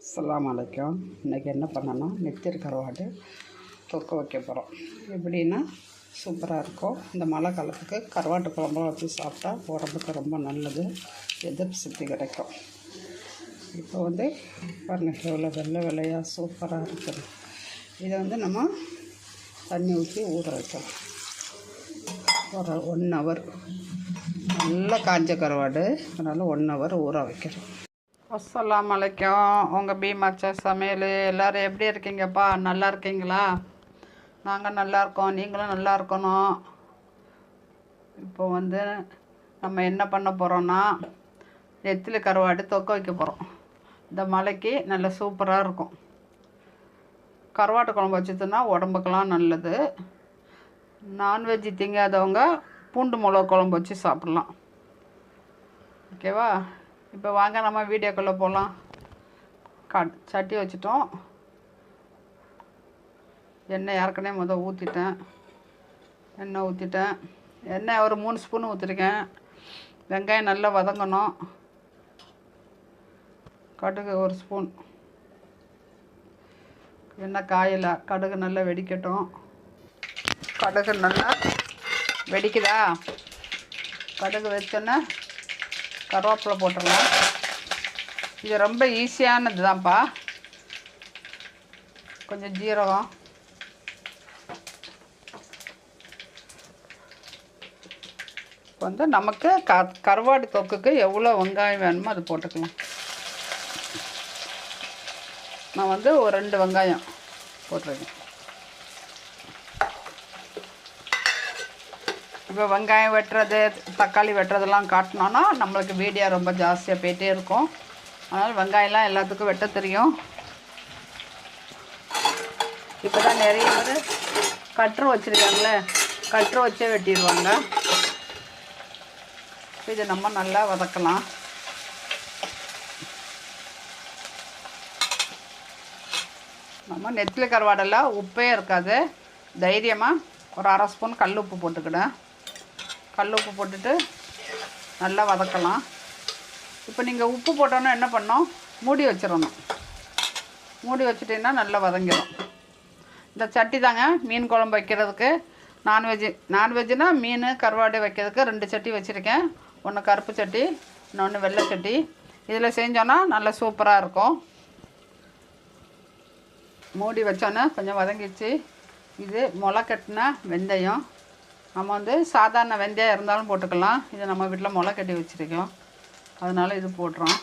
அஸ்ஸலாமு அலைக்கும். இன்றைக்கி என்ன பண்ணோன்னா நெத்திலி கருவாடு தொக்க வைக்க போகிறோம். எப்படின்னா சூப்பராக இருக்கும். இந்த மழை காலத்துக்கு கருவாட்டு குழம்புலாம் வச்சு சாப்பிட்டா உடம்புக்கு ரொம்ப நல்லது, எதிர்ப்பு சக்தி கிடைக்கும். இப்போ பாருங்கள் எவ்வளோ வெள்ளையாக சூப்பராக இருக்குது. இதை நம்ம தண்ணி ஊற்றி ஊற வைக்கலாம். ஒரு 1 ஹவர். நல்லா காஞ்ச கருவாடு, அதனால் 1 ஹவர் ஊற வைக்கிறோம். அஸ்ஸலாமு அலைக்கும். உங்கள் பீமாச்சா சமையல் எல்லோரும் எப்படி இருக்கீங்கப்பா? நல்லா இருக்கீங்களா? நாங்கள் நல்லா இருக்கோம், நீங்களும் நல்லா இருக்கணும். இப்போ நம்ம என்ன பண்ண போகிறோன்னா நெத்திலி கருவாடு தொக்க வைக்க போகிறோம். இந்த மழைக்கு நல்ல சூப்பராக இருக்கும். கருவாட்டு குழம்பு வச்சுதுன்னா உடம்புக்கெல்லாம் நல்லது. நான்வெஜ் திங்காதவங்க பூண்டு மிளகு குழம்பு வச்சு சாப்பிட்லாம். ஓகேவா? இப்போ வாங்க நம்ம வீடியோக்குள்ளே போகலாம். சட்டி வச்சுட்டோம். எண்ணெய் ஏற்கனவே ஊற்றிட்டேன். எண்ணெய் ஒரு 3 ஸ்பூன் ஊற்றிருக்கேன். வெங்காயம் நல்லா வதங்கணும். கடுகு 1 ஸ்பூன். எண்ணெய் காயலை, கடுகு நல்லா வெடிக்கட்டும். கடுகு நல்லா வெடிக்குதா? கடுகு வச்சோன்னே கருவேப்பிலை போட்டுடலாம். இது ரொம்ப ஈஸியானது தான்ப்பா. கொஞ்சம் ஜீரகம், இப்போ நமக்கு கருவாடு தொக்குக்கு எவ்வளோ வெங்காயம் வேணுமோ அது போட்டுக்கலாம். நான் ஒரு 2 வெங்காயம் போட்டிருக்கேன். இப்போ வெங்காயம் வெட்டுறது, தக்காளி வெட்டுறதெல்லாம் காட்டினோன்னா நம்மளுக்கு வீடியோ ரொம்ப ஜாஸ்தியாக போயிட்டே இருக்கும். அதனால் வெங்காயம்லாம் எல்லாத்துக்கும் வெட்ட தெரியும். இப்போ தான் நிறைய பேர் கட்ரு வச்சுருக்காங்களே, கட்ரு வச்சே வெட்டிடுவாங்க. இதை நம்ம நல்லா வதக்கலாம். நம்ம நெத்திலி கருவாடெல்லாம் உப்பே இருக்காது. தைரியமாக ஒரு 1/2 ஸ்பூன் கல் உப்பு போட்டுக்கிட்டேன். கல் உப்பு போட்டுட்டு நல்லா வதக்கலாம். இப்போ நீங்கள் உப்பு போட்டோன்னா என்ன பண்ணோம், மூடி வச்சிடணும். மூடி வச்சிட்டிங்கன்னா நல்லா வதங்கிடும். இந்த சட்டி தாங்க மீன் குழம்பு வைக்கிறதுக்கு. நான்வெஜ்னால் மீன் கருவாடு வைக்கிறதுக்கு 2 சட்டி வச்சுருக்கேன். ஒன்று கருப்பு சட்டி, இன்னொன்று வெள்ளை சட்டி. இதில் செஞ்சோன்னா நல்லா சூப்பராக இருக்கும். மூடி வச்சோன்னே கொஞ்சம் வதங்கிடுச்சு. இது முளை கட்டின வெந்தயம். நம்ம சாதாரண வெந்தயம் இருந்தாலும் போட்டுக்கலாம். இது நம்ம வீட்டில் முளை கட்டி வச்சுருக்கோம், அதனால் இது போட்டுறோம்.